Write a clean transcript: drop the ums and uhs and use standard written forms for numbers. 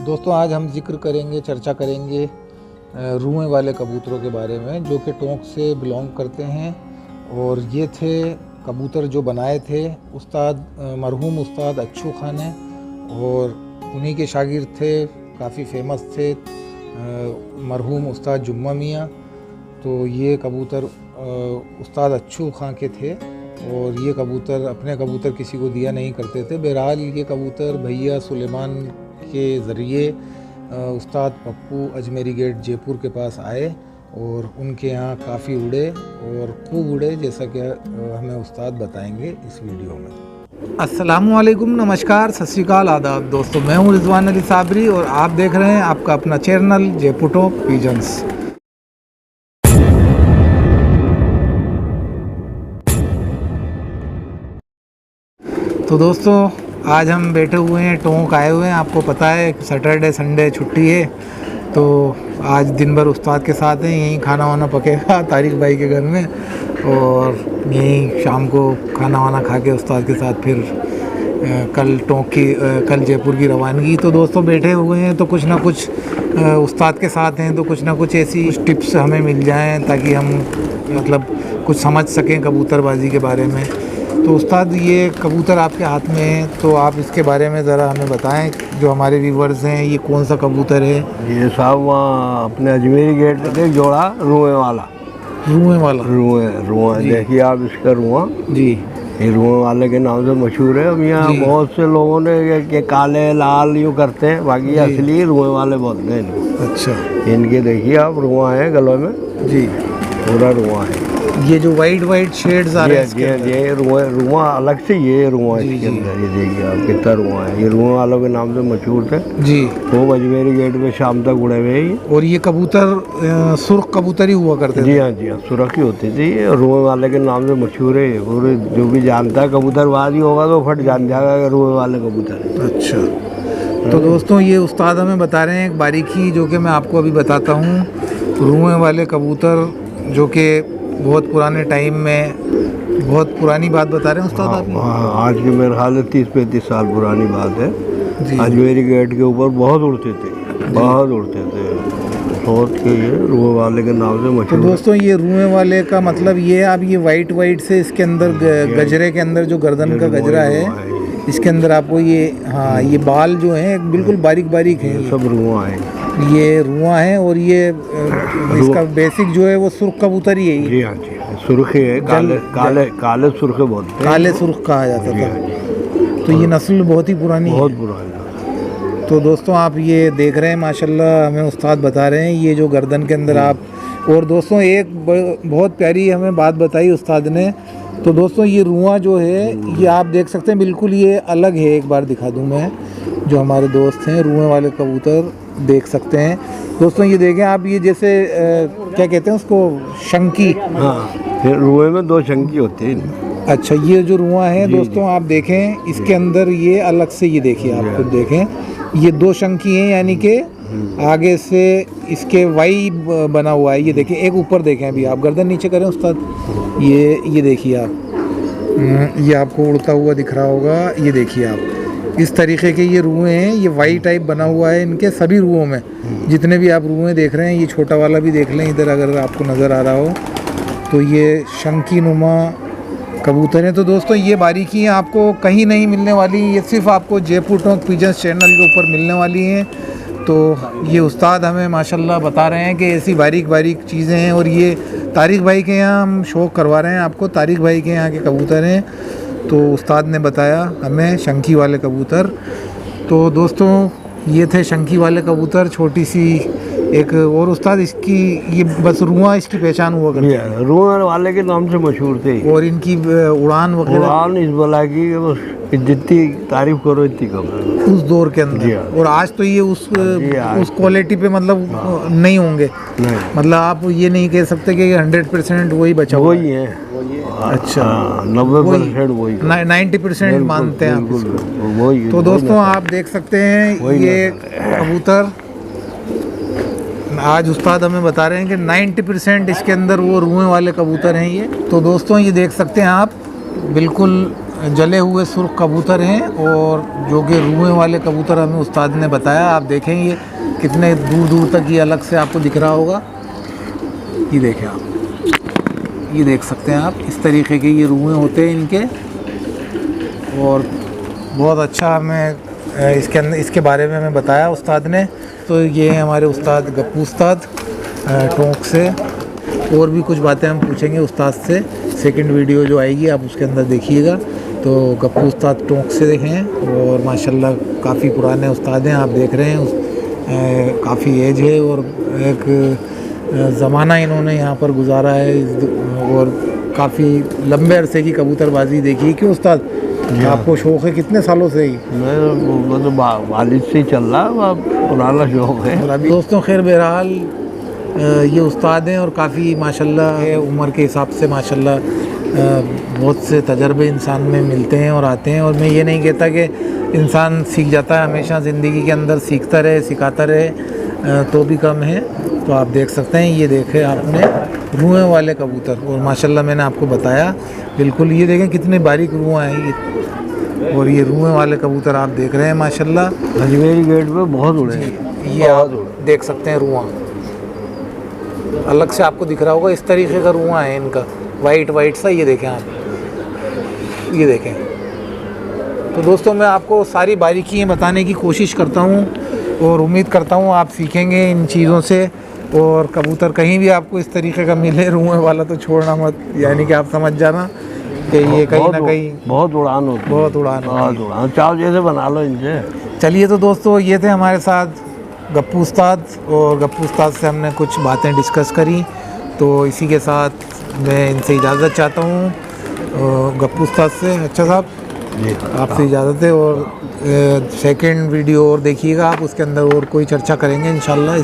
दोस्तों आज हम जिक्र करेंगे, चर्चा करेंगे रुएं वाले कबूतरों के बारे में, जो कि टोंक से बिलोंग करते हैं। और ये थे कबूतर जो बनाए थे मरहूम उस्ताद अच्छू खान ने, और उन्हीं के शागिर्द थे, काफ़ी फेमस थे मरहूम उस्ताद जुम्मा मियाँ। तो ये कबूतर उस्ताद अच्छू खान के थे और ये कबूतर अपने कबूतर किसी को दिया नहीं करते थे। बहरहाल ये कबूतर भैया सुलेमान के ज़रिए उस्ताद पप्पू अजमेरी गेट जयपुर के पास आए और उनके यहाँ काफ़ी उड़े और खूब उड़े, जैसा कि हमें उस्ताद बताएंगे इस वीडियो में। अस्सलामुअलैकुम, नमस्कार, सत श्री अकाल, आदाब दोस्तों। मैं हूँ रिजवान अली साबरी और आप देख रहे हैं आपका अपना चैनल जयपुर टोंक पिजन्स। तो दोस्तों आज हम बैठे हुए हैं, टोंक आए हुए हैं। आपको पता है सैटरडे संडे छुट्टी है, तो आज दिन भर उस्ताद के साथ हैं। यहीं खाना वाना पकेगा तारिक भाई के घर में, और यहीं शाम को खाना वाना खा के उस्ताद के साथ फिर कल जयपुर की रवानगी। तो दोस्तों बैठे हुए हैं तो कुछ ना कुछ उस्ताद के साथ हैं, तो कुछ ना कुछ ऐसी टिप्स हमें मिल जाएं ताकि हम मतलब कुछ समझ सकें कबूतरबाजी के बारे में। तो उस्ताद ये कबूतर आपके हाथ में है, तो आप इसके बारे में ज़रा हमें बताएं, जो हमारे व्यूवर्स हैं, ये कौन सा कबूतर है? ये साहब वहाँ अपने अजमेरी गेट पे जोड़ा रुएं वाला देखिए आप इसका रुआ जी, ये रुएं वाले के नाम से मशहूर है। अब यहाँ बहुत से लोगों ने ये काले लाल यूँ करते हैं, बाकी असली रुएं वाले बोलते हैं। अच्छा, इनके देखिए आप रुआ है गलों में जी, पूरा रुआ है। ये जो वाइट शेड्स आ रहे हैं ये रुआ अलग से, ये रुआ इसके अंदर, ये देखिए आप कितना रुआ है। ये रुआ वालों के नाम से मशहूर थे जी। वो अजमेरी गेट पे शाम तक उड़े हुए हैं। और ये कबूतर सुर्ख कबूतर ही हुआ करते थे? जी हाँ, जी हाँ, सुर्ख ही होती थी। रुए वाले के नाम से मशहूर है। पूरे जो भी जानता है कबूतरबाजी होगा तो फट जान जाएगा कि रुए वाले कबूतर है। अच्छा, तो दोस्तों ये उस्ताद हमें बता रहे हैं एक बारीकी, जो कि मैं आपको अभी बताता हूँ। रुए वाले कबूतर जो कि बहुत पुराने टाइम में, बहुत पुरानी बात बता रहे हैं उस्ताद आप? आज की मेरे ख्याल से 30-35 साल पुरानी बात है। अजमेरी गेट के ऊपर बहुत उड़ते थे, बहुत उड़ते थे। सोच के ये रुए वाले के नाम से मशहूर। तो दोस्तों ये रुए वाले का मतलब ये, आप ये वाइट से इसके अंदर गजरे के अंदर जो गर्दन का गजरा है, इसके अंदर आपको ये, हाँ, ये बाल जो हैं बिल्कुल बारीक हैं, सब रुआ है। ये रुआ है और ये इसका बेसिक जो है वो सुर्ख कबूतर ही है। जी हाँ जी, सुर्ख है, काले सुर्ख बोलते हैं, काले सुर्ख कहा जाता था। तो ये नस्ल बहुत ही पुरानी, बहुत पुरानी। तो दोस्तों आप ये देख रहे हैं माशाल्लाह, हमें उस्ताद बता रहे हैं ये जो गर्दन के अंदर आप। और दोस्तों एक बहुत प्यारी हमें बात बताई उस्ताद ने। तो दोस्तों ये रुआ जो है ये आप देख सकते हैं, बिल्कुल ये अलग है। एक बार दिखा दूं मैं, जो हमारे दोस्त हैं रुए वाले कबूतर देख सकते हैं। दोस्तों ये देखें आप, ये जैसे क्या कहते हैं उसको, शंकी। हाँ, फिर रुए में 2 शंकी होती है। अच्छा, ये जो रुआ है दोस्तों आप देखें, इसके अंदर ये अलग से, ये देखिए आप खुद देखें, ये 2 शंकी हैं, यानी कि आगे से इसके वाई बना हुआ है। ये देखिए, एक ऊपर देखें, अभी आप गर्दन नीचे करें उस्ताद, ये देखिए आप, ये आपको उड़ता हुआ दिख रहा होगा। ये देखिए आप, इस तरीके के ये रुए हैं, ये वाई टाइप बना हुआ है इनके सभी रुओं में। जितने भी आप रुए देख रहे हैं, ये छोटा वाला भी देख लें इधर, अगर आपको नज़र आ रहा हो तो ये शंकी नुमा कबूतर हैं। तो दोस्तों ये बारीकियाँ आपको कहीं नहीं मिलने वाली, ये सिर्फ आपको जयपुर टोंक पिजन्स चैनल के ऊपर मिलने वाली हैं। तो ये उस्ताद हमें माशाल्लाह बता रहे हैं कि ऐसी बारीक चीज़ें हैं। और ये तारिक भाई के यहाँ हम शौक़ करवा रहे हैं आपको, तारिक भाई के यहाँ के कबूतर हैं। तो उस्ताद ने बताया हमें शंकी वाले कबूतर। तो दोस्तों ये थे शंकी वाले कबूतर, छोटी सी एक। और उस्ताद इसकी ये बस रुआ इसकी पहचान हुआ करती है, रुए वाले के नाम से मशहूर थे। और इनकी उड़ान वगैरह इस बला की जितनी तारीफ करो इतनी कम है उस दौर के अंदर। और आज तो ये उस क्वालिटी पे मतलब नहीं होंगे, मतलब आप ये नहीं कह सकते कि 100% वही बचा हुआ वही है। अच्छा, 90% वही, 90% मानते हैं आप इसको। तो दोस्तों आप देख सकते हैं ये कबूतर, आज उस्ताद हमें बता रहे हैं कि 90% इसके अंदर वो रुएं वाले कबूतर हैं ये। तो दोस्तों ये देख सकते हैं आप, बिल्कुल जले हुए सुर्ख कबूतर हैं और जो कि रुएं वाले कबूतर हमें उस्ताद ने बताया। आप देखें ये कितने दूर दूर तक ये अलग से आपको दिख रहा होगा। ये देखें आप, ये देख सकते हैं आप, इस तरीके के ये रुएं होते हैं इनके। और बहुत अच्छा हमें इसके अंदर इसके बारे में हमें बताया उस्ताद ने। तो ये हैं हमारे उस्ताद गप्पू उस्ताद टोंक से। और भी कुछ बातें हम पूछेंगे उस्ताद से, सेकंड वीडियो जो आएगी आप उसके अंदर देखिएगा। तो गप्पू उस्ताद टोंक से हैं और माशाल्लाह काफ़ी पुराने उस्ताद हैं। आप देख रहे हैं काफ़ी एज है और एक ज़माना इन्होंने यहाँ पर गुजारा है और काफ़ी लंबे अरसे की कबूतरबाजी देखी है। क्यों उस्ताद, आपको शौक़ है कितने सालों से ही? मैं मतलब वालिद से ही चल रहा, पुराना शौक़ है। और अभी दोस्तों खैर बहरहाल ये उस्ताद हैं और काफ़ी माशाल्लाह उम्र के हिसाब से माशाल्लाह बहुत से तजर्बे इंसान में मिलते हैं और आते हैं। और मैं ये नहीं कहता कि इंसान सीख जाता है, हमेशा ज़िंदगी के अंदर सीखता रहे, सिखाता रहे तो भी कम है। तो आप देख सकते हैं, ये देखे आपने रुएं वाले कबूतर और माशाल्लाह मैंने आपको बताया बिल्कुल। ये देखें कितने बारीक रुआं हैं ये, और ये रुएं वाले कबूतर आप देख रहे हैं माशाल्लाह। अजमेरी गेट पे बहुत उड़े हैं, ये आप देख सकते हैं रुआं अलग से आपको दिख रहा होगा, इस तरीके का रुआं है इनका, वाइट वाइट सा। ये देखें आप, ये देखें। तो दोस्तों मैं आपको सारी बारीकियाँ बताने की कोशिश करता हूँ और उम्मीद करता हूँ आप सीखेंगे इन चीज़ों से। और कबूतर कहीं भी आपको इस तरीके का मिले रुएं वाला तो छोड़ना मत, यानी कि आप समझ जाना कि ये कहीं ना कहीं बहुत उड़ान होती है, बहुत उड़ान होती है। उड़ान चाव जैसे बना लो इनसे। चलिए तो दोस्तों ये थे हमारे साथ गप्पू उस्ताद, और गप्पू उस्ताद से हमने कुछ बातें डिस्कस करी। तो इसी के साथ मैं इनसे इजाज़त चाहता हूँ गप्पू उस्ताद से। अच्छा साहब आपसे इजाज़त है और सेकंड वीडियो और देखिएगा आप, उसके अंदर और कोई चर्चा करेंगे इंशाल्लाह।